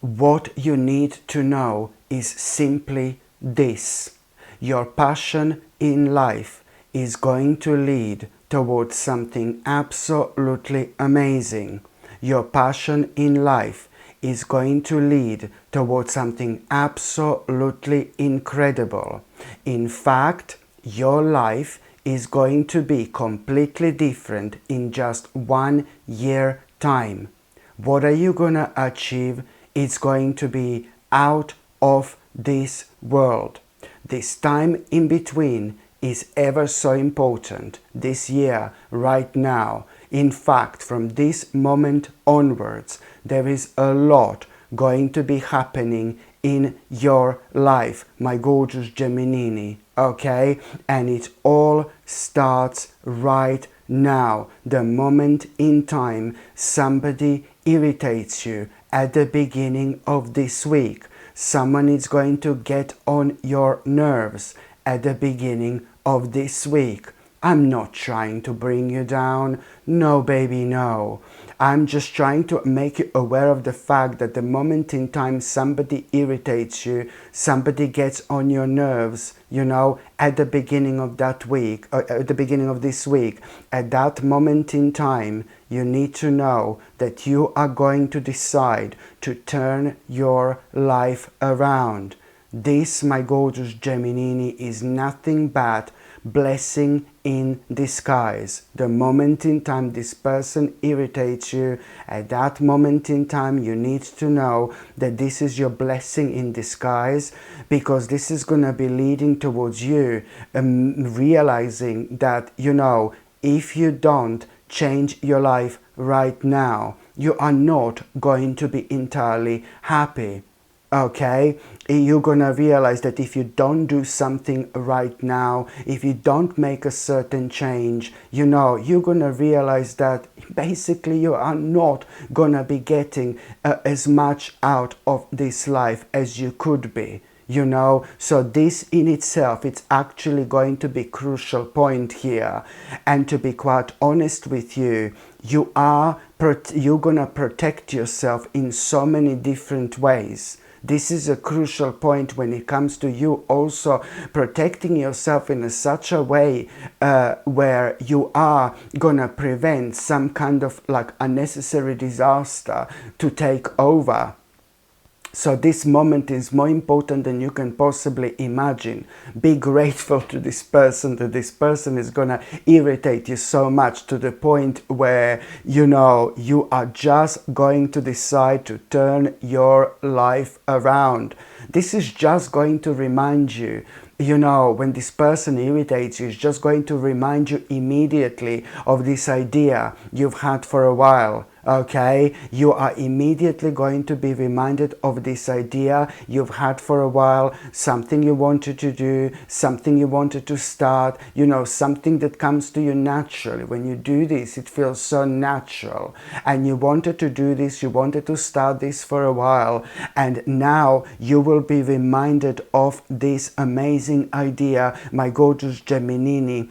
What you need to know is simply this. Your passion in life is going to lead towards something absolutely amazing. Your passion in life is going to lead towards something absolutely incredible. In fact, your life is going to be completely different in just 1 year time. What are you going to achieve? It's going to be out of this world. This time in between is ever so important. This year, right now. In fact, from this moment onwards, there is a lot going to be happening in your life, my gorgeous Gemini, okay? And it all starts right now. The moment in time somebody irritates you at the beginning of this week, someone is going to get on your nerves at the beginning of this week. I'm not trying to bring you down. No, baby, no. I'm just trying to make you aware of the fact that the moment in time somebody irritates you, somebody gets on your nerves, you know, at the beginning of that week, or at the beginning of this week, at that moment in time, you need to know that you are going to decide to turn your life around. This, my gorgeous Gemini, is nothing but blessing in disguise. The moment in time this person irritates you, at that moment in time you need to know that this is your blessing in disguise, because this is going to be leading towards you realizing that, you know, if you don't change your life right now, you are not going to be entirely happy. Okay, you're gonna realize that if you don't do something right now, if you don't make a certain change, you know, you're gonna realize that basically you are not gonna be getting as much out of this life as you could be. You know, so this in itself, it's actually going to be a crucial point here. And to be quite honest with you, you're gonna protect yourself in so many different ways. This is a crucial point when it comes to you also protecting yourself in such a way where you are gonna prevent some kind of like unnecessary disaster to take over. So this moment is more important than you can possibly imagine. Be grateful to this person, that this person is gonna irritate you so much to the point where, you know, you are just going to decide to turn your life around. This is just going to remind you, you know, when this person irritates you, it's just going to remind you immediately of this idea you've had for a while. Okay, you are immediately going to be reminded of this idea you've had for a while, something you wanted to do, something you wanted to start, you know, something that comes to you naturally. When you do this, it feels so natural, and you wanted to do this, you wanted to start this for a while, and now you will be reminded of this amazing idea, my gorgeous Gemini.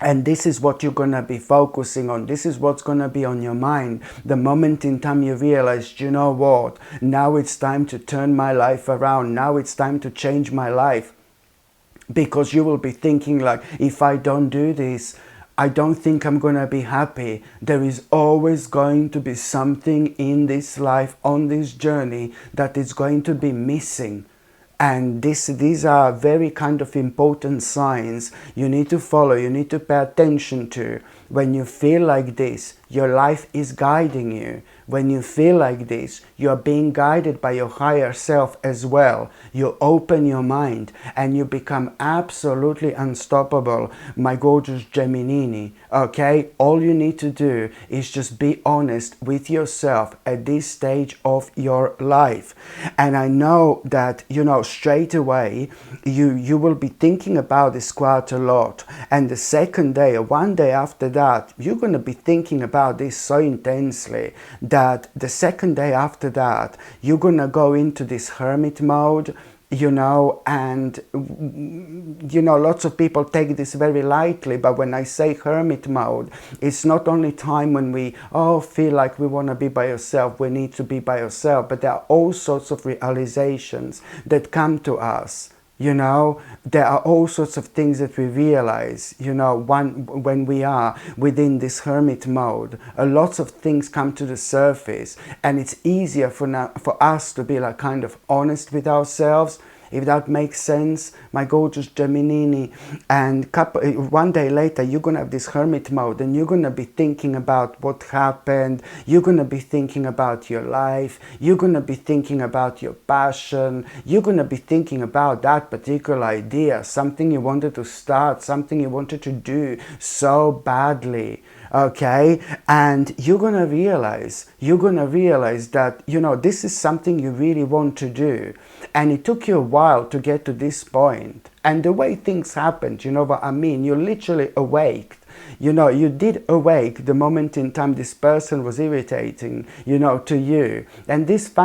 And this is what you're going to be focusing on. This is what's going to be on your mind. The moment in time you realize, you know what, now it's time to turn my life around. Now it's time to change my life. Because you will be thinking like, if I don't do this, I don't think I'm going to be happy. There is always going to be something in this life, on this journey, that is going to be missing. And these are very kind of important signs you need to follow, you need to pay attention to. When you feel like this, your life is guiding you. When you feel like this, you are being guided by your higher self as well. You open your mind and you become absolutely unstoppable, my gorgeous Gemini. Okay? All you need to do is just be honest with yourself at this stage of your life. And I know that, you know, straight away, you will be thinking about this quite a lot. And the second day, or one day after that, you're going to be thinking about this so intensely that the second day after that, you're going to go into this hermit mode, you know, and you know, lots of people take this very lightly, but when I say hermit mode, it's not only time when we feel like we want to be by ourselves, we need to be by ourselves, but there are all sorts of realizations that come to us. You know, there are all sorts of things that we realize, you know, when we are within this hermit mode. Lots of things come to the surface, and it's easier for us to be like kind of honest with ourselves, if that makes sense, my gorgeous Gemini. And one day later, you're going to have this hermit mode, and you're going to be thinking about what happened. You're going to be thinking about your life. You're going to be thinking about your passion. You're going to be thinking about that particular idea, something you wanted to start, something you wanted to do so badly. Okay, and you're gonna realize that, you know, this is something you really want to do, and it took you a while to get to this point. And the way things happened, you know what I mean, you literally awaked. You know, you did awake the moment in time this person was irritating, you know, to you. And this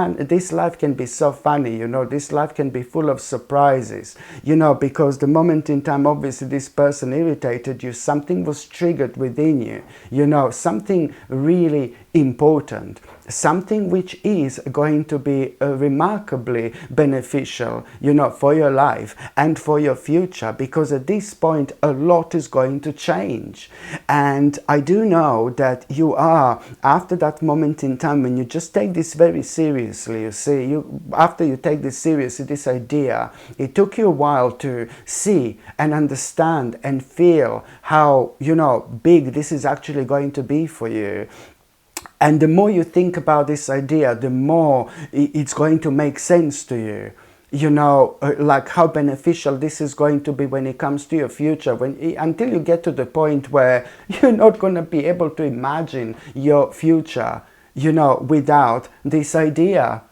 life can be so funny, you know, this life can be full of surprises, you know, because the moment in time, obviously, this person irritated you, something was triggered within you, you know, something really important, something which is going to be remarkably beneficial, you know, for your life and for your future, because at this point a lot is going to change. And I do know that you are, after that moment in time when you just take this very seriously, you see, after you take this seriously, this idea, it took you a while to see and understand and feel how, you know, big this is actually going to be for you. And the more you think about this idea, the more it's going to make sense to you. You know, like how beneficial this is going to be when it comes to your future, until you get to the point where you're not going to be able to imagine your future, you know, without this idea.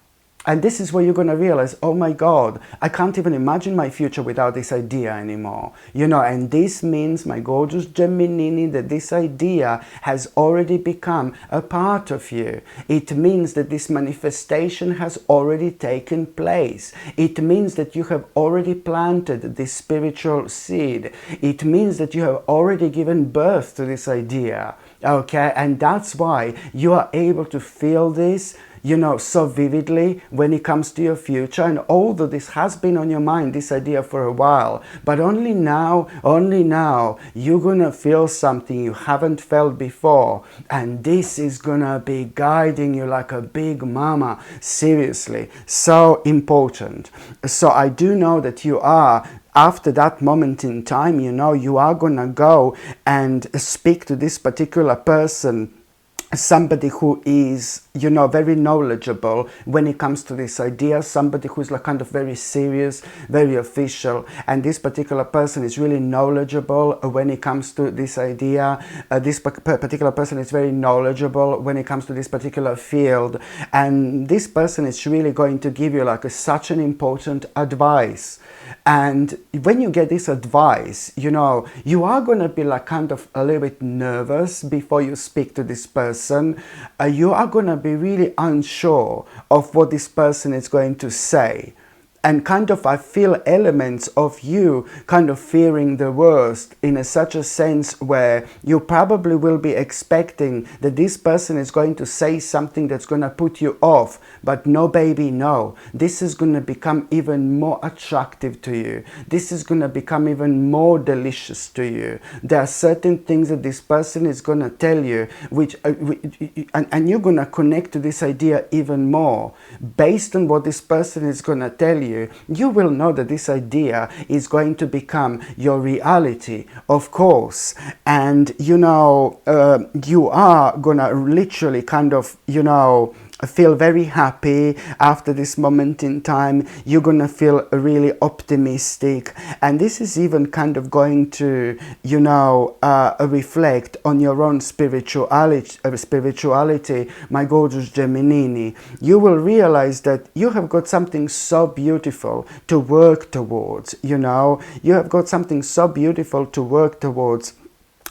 And this is where you're going to realize, oh my God, I can't even imagine my future without this idea anymore. You know, and this means, my gorgeous Gemini, that this idea has already become a part of you. It means that this manifestation has already taken place. It means that you have already planted this spiritual seed. It means that you have already given birth to this idea. Okay, and that's why you are able to feel this, you know, so vividly when it comes to your future. And although this has been on your mind, this idea, for a while, but only now, you're gonna feel something you haven't felt before. And this is gonna be guiding you like a big mama. Seriously, so important. So I do know that you are, after that moment in time, you know, you are gonna go and speak to this particular person, somebody who is, you know, very knowledgeable when it comes to this idea, somebody who's like kind of very serious, very official, and this particular person is really knowledgeable when it comes to this idea. This particular person is very knowledgeable when it comes to this particular field, and this person is really going to give you like such an important advice. And when you get this advice, you know, you are going to be like kind of a little bit nervous before you speak to this person. You are going to be really unsure of what this person is going to say. And kind of, I feel elements of you kind of fearing the worst, in such a sense where you probably will be expecting that this person is going to say something that's going to put you off. But no, baby, no. This is going to become even more attractive to you. This is going to become even more delicious to you. There are certain things that this person is going to tell you, and you're going to connect to this idea even more. Based on what this person is going to tell you, you will know that this idea is going to become your reality, of course. And, you know, you are gonna literally kind of, you know, feel very happy after this moment in time. You're gonna feel really optimistic, and this is even kind of going to, you know, reflect on your own spirituality, my gorgeous Gemini. You will realize that you have got something so beautiful to work towards. You know, you have got something so beautiful to work towards.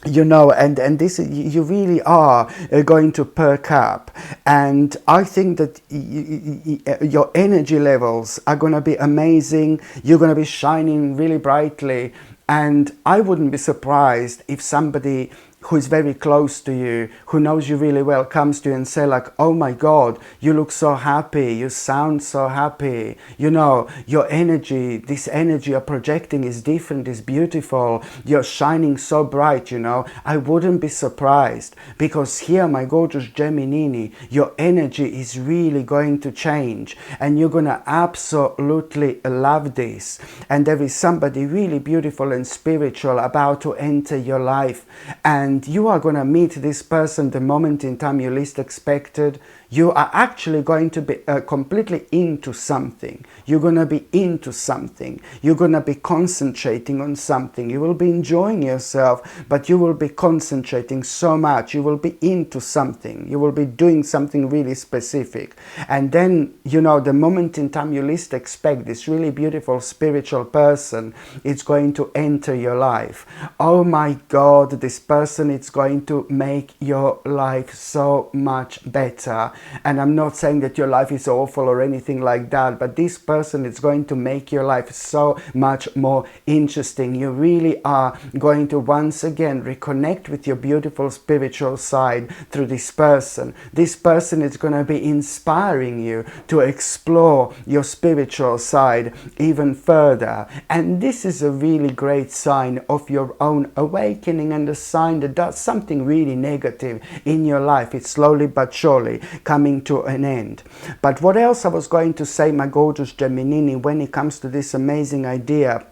you know, and this, you really are going to perk up. And I think that your energy levels are going to be amazing. You're going to be shining really brightly, and I wouldn't be surprised if somebody who is very close to you, who knows you really well, comes to you and say like, oh my God, you look so happy, you sound so happy, you know, your energy, this energy you're projecting is different, is beautiful, you're shining so bright, you know. I wouldn't be surprised, because here, my gorgeous Gemini, your energy is really going to change, and you're gonna absolutely love this. And there is somebody really beautiful and spiritual about to enter your life, and you are going to meet this person the moment in time you least expected. You are actually going to be completely into something. You're going to be into something. You're going to be concentrating on something. You will be enjoying yourself, but you will be concentrating so much. You will be into something. You will be doing something really specific. And then, you know, the moment in time you least expect, this really beautiful spiritual person is going to enter your life. Oh my God, this person, it's going to make your life so much better. And I'm not saying that your life is awful or anything like that, but this person is going to make your life so much more interesting. You really are going to once again reconnect with your beautiful spiritual side through this person. This person is going to be inspiring you to explore your spiritual side even further. And this is a really great sign of your own awakening, and a sign that does something really negative in your life, it's slowly but surely coming to an end. But what else I was going to say, my gorgeous Gemini, when it comes to this amazing idea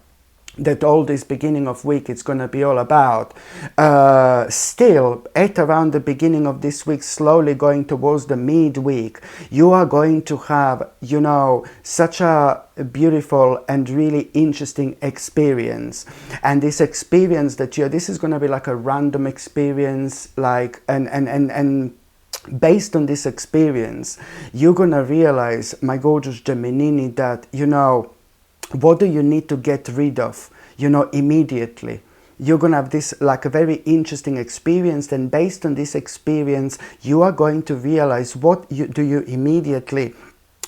that all this beginning of week it's going to be all about, still at around the beginning of this week, slowly going towards the midweek, you are going to have, you know, such a beautiful and really interesting experience. And this experience that this is going to be like a random experience, like and based on this experience, you're going to realize, my gorgeous Gemini, that, you know, what do you need to get rid of, you know, immediately. You're going to have this like a very interesting experience, and based on this experience, you are going to realize what do you immediately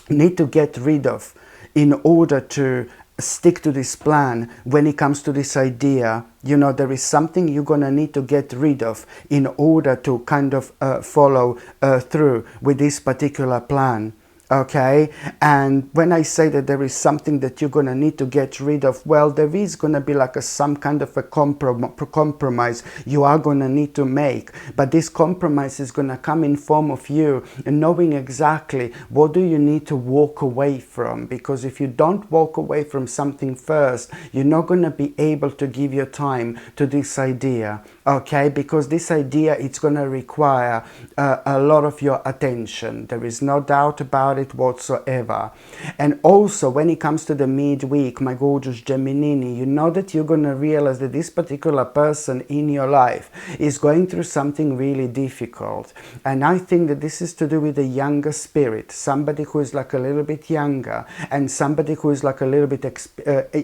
need to get rid of in order to stick to this plan. When it comes to this idea, you know, there is something you're going to need to get rid of in order to kind of follow through with this particular plan. Okay, and when I say that there is something that you're going to need to get rid of, well, there is going to be like some kind of a compromise you are going to need to make. But this compromise is going to come in form of you knowing exactly what do you need to walk away from. Because if you don't walk away from something first, you're not going to be able to give your time to this idea. Okay, because this idea, it's going to require a lot of your attention. There is no doubt about it whatsoever. And also, when it comes to the midweek, my gorgeous Gemini, you know that you're going to realize that this particular person in your life is going through something really difficult. And I think that this is to do with a younger spirit, somebody who is like a little bit younger, and somebody who is like a little bit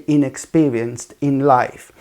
inexperienced in life.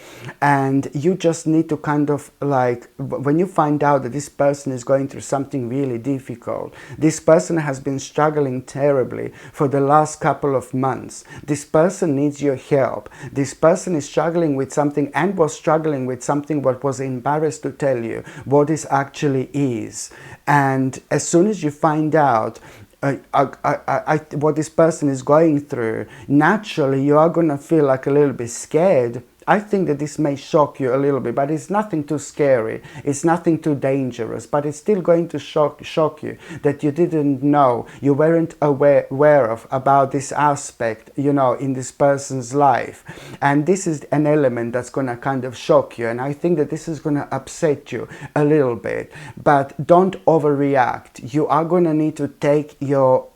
And you just need to kind of, like, when you find out that this person is going through something really difficult, this person has been struggling terribly for the last couple of months, this person needs your help, this person is struggling with something and was struggling with something but was embarrassed to tell you what this actually is. And as soon as you find out what this person is going through, naturally you are going to feel like a little bit scared. I think that this may shock you a little bit, but it's nothing too scary. It's nothing too dangerous, but it's still going to shock you that you didn't know, you weren't aware of about this aspect, you know, in this person's life. And this is an element that's going to kind of shock you. And I think that this is going to upset you a little bit, but don't overreact. You are going to need to take your,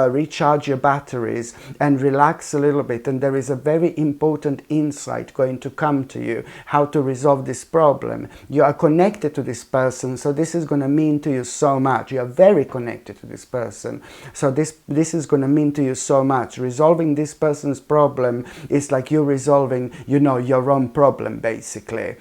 recharge your batteries and relax a little bit. And there is a very important insight going to come to you, how to resolve this problem. You are connected to this person, so this is going to mean to you so much. You are very connected to this person, so this is going to mean to you so much. Resolving this person's problem is like you resolving, you know, your own problem, basically.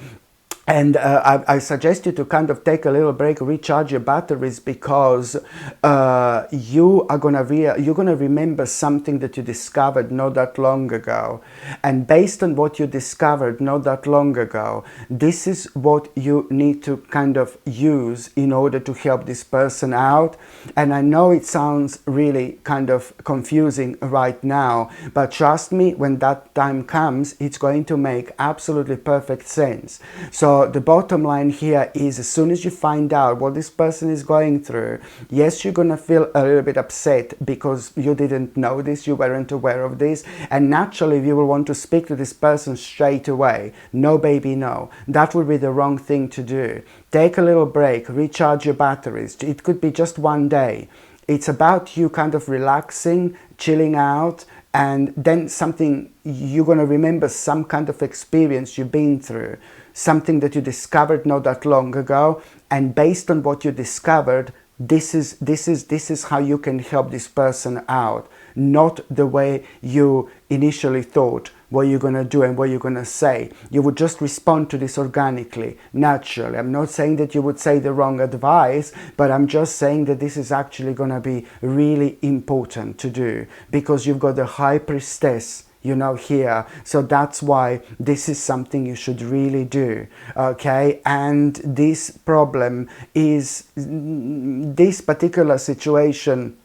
And I suggest you to kind of take a little break, recharge your batteries, because you're gonna remember something that you discovered not that long ago. And based on what you discovered not that long ago, this is what you need to kind of use in order to help this person out. And I know it sounds really kind of confusing right now, but trust me, when that time comes, it's going to make absolutely perfect sense. So the bottom line here is, as soon as you find out what this person is going through, yes, you're gonna feel a little bit upset because you didn't know this, you weren't aware of this, and naturally you will want to speak to this person straight away. No, baby, no. That would be the wrong thing to do. Take a little break, recharge your batteries. It could be just one day. It's about you kind of relaxing, chilling out, and then something, you're going to remember some kind of experience you've been through, something that you discovered not that long ago, and based on what you discovered, this is how you can help this person out, not the way you initially thought what you're going to do and what you're going to say. You would just respond to this organically, naturally. I'm not saying that you would say the wrong advice, but I'm just saying that this is actually going to be really important to do, because you've got the High Priestess, you know, here. So that's why this is something you should really do, okay? And this problem is, this particular situation,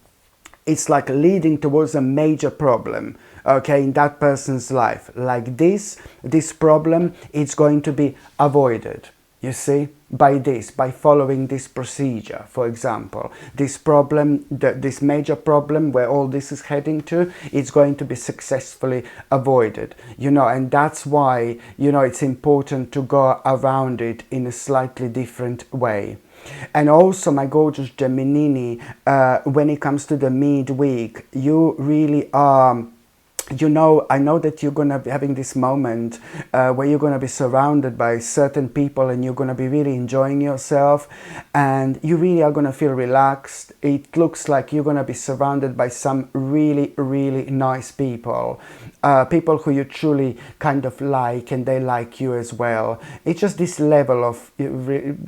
it's like leading towards a major problem, okay, in that person's life. Like this problem, it's going to be avoided, you see, by following this procedure. For example, this problem, this major problem where all this is heading to, it's going to be successfully avoided, you know. And that's why, you know, it's important to go around it in a slightly different way. And also, my gorgeous Gemini, when it comes to the midweek, you really are, you know, I know that you're going to be having this moment where you're going to be surrounded by certain people and you're going to be really enjoying yourself, and you really are going to feel relaxed. It looks like you're going to be surrounded by some really, really nice people. People who you truly kind of like, and they like you as well. It's just this level of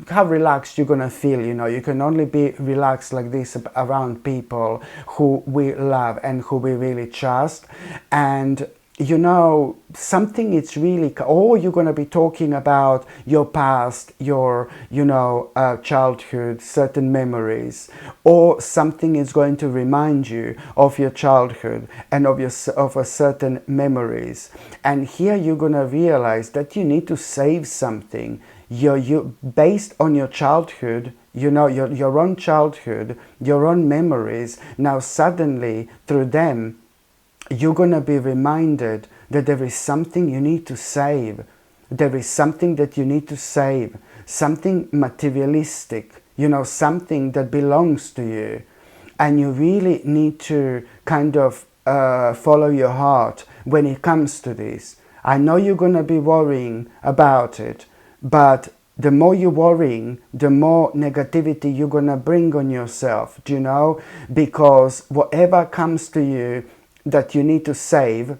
how relaxed you're going to feel, you know. You can only be relaxed like this around people who we love and who we really trust. And you know, something it's really, or you're going to be talking about your past, your, you know, childhood, certain memories, or something is going to remind you of your childhood and of a certain memories. And here you're going to realize that you need to save something. You based on your childhood, you know, your own childhood, your own memories. Now suddenly through them, you're going to be reminded that there is something you need to save. There is something that you need to save. Something materialistic, you know, something that belongs to you. And you really need to kind of follow your heart when it comes to this. I know you're going to be worrying about it, but the more you're worrying, the more negativity you're going to bring on yourself, do you know? Because whatever comes to you that you need to save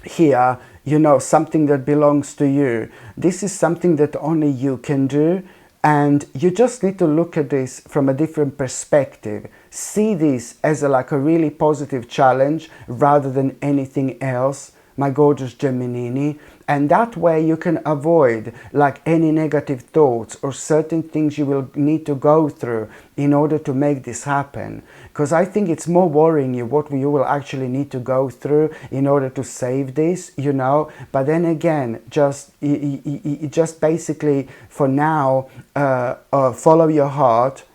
here, you know, something that belongs to you, this is something that only you can do. And you just need to look at this from a different perspective. See this as like a really positive challenge rather than anything else, my gorgeous Gemini. And that way you can avoid like any negative thoughts or certain things you will need to go through in order to make this happen. Because I think it's more worrying you what you will actually need to go through in order to save this, you know. But then again, just basically for now, follow your heart.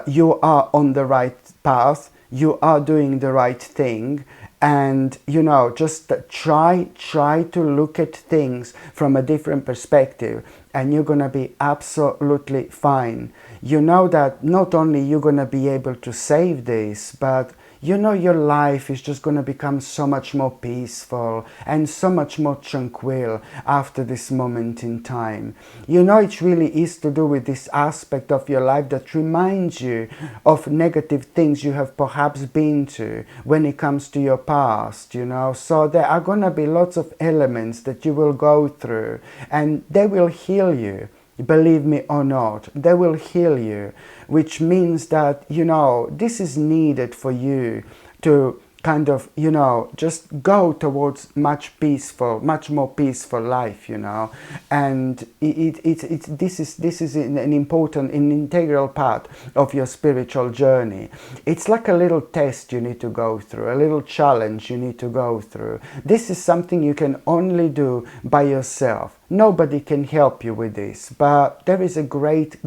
You are on the right path. You are doing the right thing. And, you know, just try to look at things from a different perspective, and you're going to be absolutely fine. You know that not only you're going to be able to save this, but you know your life is just going to become so much more peaceful and so much more tranquil after this moment in time. You know, it really is to do with this aspect of your life that reminds you of negative things you have perhaps been to when it comes to your past, you know. So there are going to be lots of elements that you will go through, and they will heal you. Believe me or not, they will heal you, which means that, you know, this is needed for you to kind of, you know, just go towards much more peaceful life, you know. And this is an important, an integral part of your spiritual journey. It's like a little test you need to go through, a little challenge you need to go through. This is something you can only do by yourself. Nobody can help you with this, but there is a great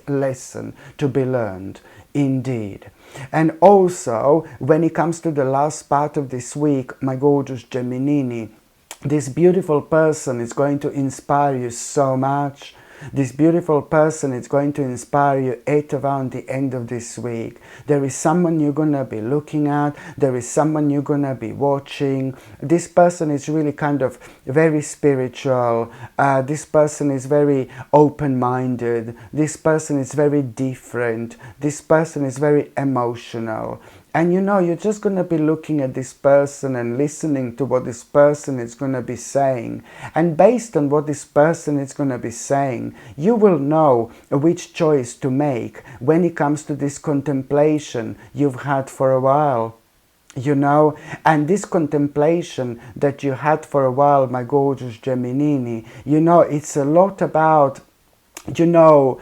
lesson to be learned, indeed. And also, when it comes to the last part of this week, my gorgeous Gemini, this beautiful person is going to inspire you so much. This beautiful person is going to inspire you at around the end of this week. There is someone you're going to be looking at. There is someone you're going to be watching. This person is really kind of very spiritual. This person is very open-minded. This person is very different. This person is very emotional. And you know, you're just going to be looking at this person and listening to what this person is going to be saying. And based on what this person is going to be saying, you will know which choice to make when it comes to this contemplation you've had for a while. You know, and this contemplation that you had for a while, my gorgeous Gemini, you know, it's a lot about, you know,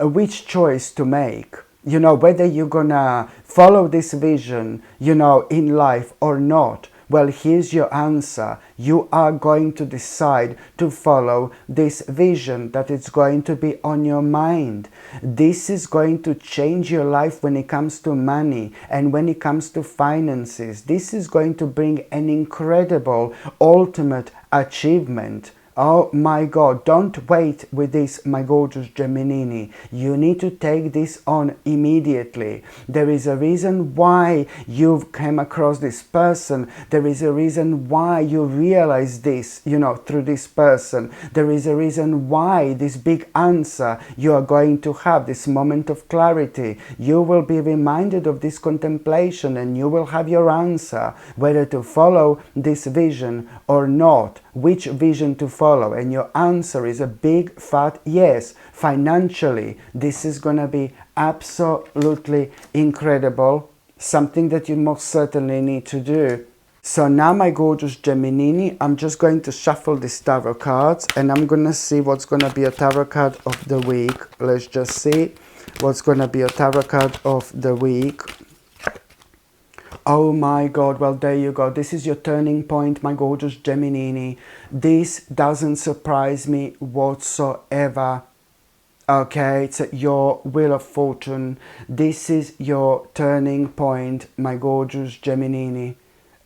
which choice to make. You know, whether you're gonna follow this vision, you know, in life or not. Well, here's your answer. You are going to decide to follow this vision that is going to be on your mind. This is going to change your life when it comes to money and when it comes to finances. This is going to bring an incredible ultimate achievement. Oh my God, don't wait with this, my gorgeous Gemini. You need to take this on immediately. There is a reason why you've come across this person. There is a reason why you realize this, you know, through this person. There is a reason why this big answer you are going to have, this moment of clarity. You will be reminded of this contemplation and you will have your answer, whether to follow this vision or not. Which vision to follow? And your answer is a big fat yes. Financially, this is going to be absolutely incredible, something that you most certainly need to do. So now, my gorgeous Gemini, I'm just going to shuffle these tarot cards and I'm going to see what's going to be a tarot card of the week. Let's just see what's going to be a tarot card of the week. Oh my God, well there you go. This is your turning point, my gorgeous Gemini. This doesn't surprise me whatsoever. Okay, it's your wheel of fortune. This is your turning point, my gorgeous Gemini.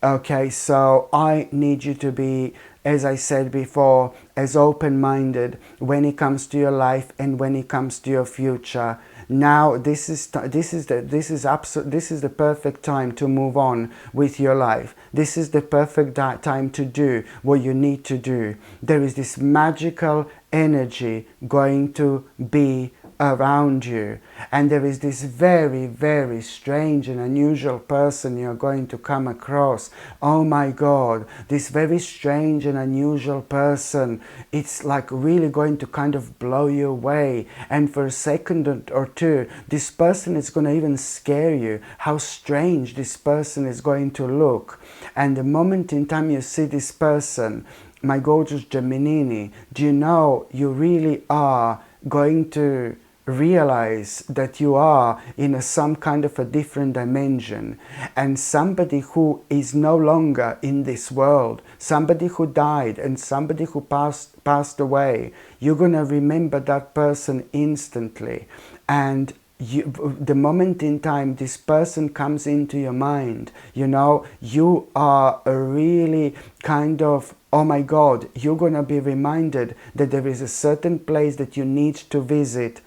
Okay, so I need you to be, as I said before, as open-minded when it comes to your life and when it comes to your future. Now this is the perfect time to move on with your life. This is the perfect time to do what you need to do. There is this magical energy going to be around you, and there is this very strange and unusual person you're going to come across. Oh my God, this very strange and unusual person, it's like really going to kind of blow you away, and for a second or two this person is going to even scare you, how strange this person is going to look. And the moment in time you see this person, my gorgeous Gemini, do you know you really are going to realize that you are in some kind of a different dimension, and somebody who is no longer in this world, somebody who died and somebody who passed away, you're gonna remember that person instantly. And the moment in time this person comes into your mind, you know, you are really kind of, oh my God, you're gonna be reminded that there is a certain place that you need to visit.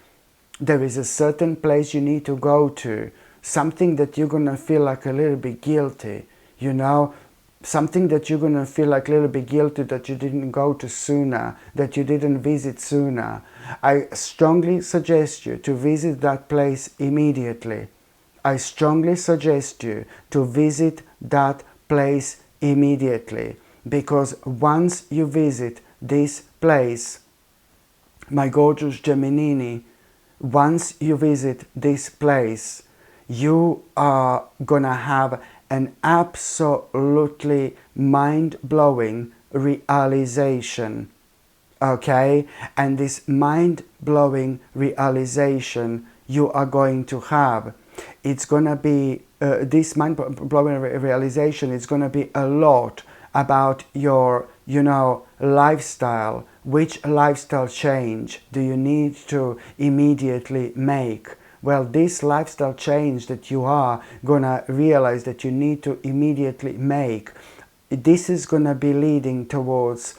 There is a certain place you need to go to. something that you're gonna feel like a little bit guilty, you know, something that you're gonna feel like a little bit guilty that you didn't go to sooner, that you didn't visit sooner. I strongly suggest you to visit that place immediately. I strongly suggest you to visit that place immediately, because once you visit this place, my gorgeous Gemini, once you visit this place, you are gonna have an absolutely mind-blowing realization, okay? And this mind-blowing realization you are going to have, it's gonna be, this mind-blowing realization is gonna be a lot about your, you know, lifestyle. Which lifestyle change do you need to immediately make? Well, this lifestyle change that you are gonna realize that you need to immediately make, this is gonna be leading towards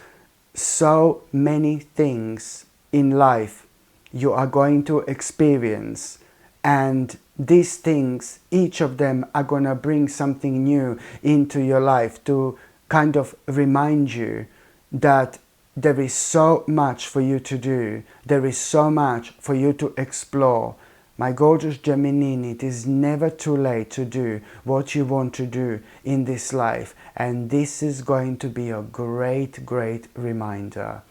so many things in life you are going to experience, and these things, each of them are gonna bring something new into your life to kind of remind you that there is so much for you to do, there is so much for you to explore. My gorgeous Gemini, it is never too late to do what you want to do in this life, and this is going to be a great, great reminder.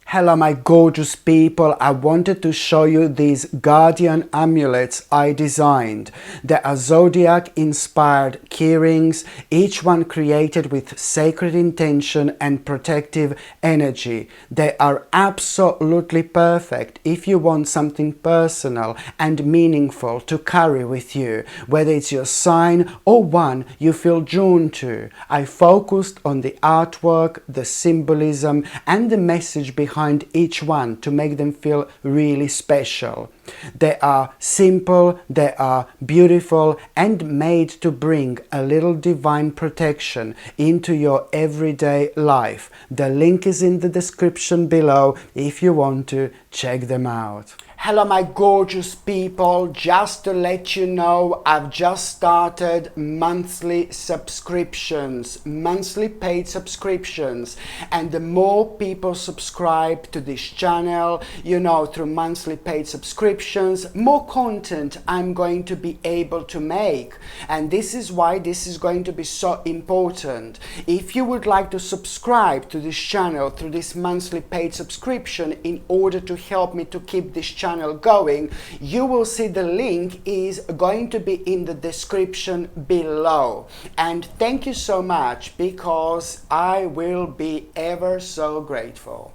Hello my gorgeous people, I wanted to show you these Guardian Amulets I designed. They are Zodiac inspired keyrings, each one created with sacred intention and protective energy. They are absolutely perfect if you want something personal and meaningful to carry with you, whether it's your sign or one you feel drawn to. I focused on the artwork, the symbolism and the message behind each one to make them feel really special. They are simple, they are beautiful and made to bring a little divine protection into your everyday life. The link is in the description below if you want to check them out. Hello my gorgeous people, just to let you know, I've just started monthly subscriptions, monthly paid subscriptions, and the more people subscribe to this channel, you know, through monthly paid subscriptions, more content I'm going to be able to make. And this is why this is going to be so important. If you would like to subscribe to this channel through this monthly paid subscription in order to help me to keep this channel going, you will see the link is going to be in the description below. And thank you so much, because I will be ever so grateful.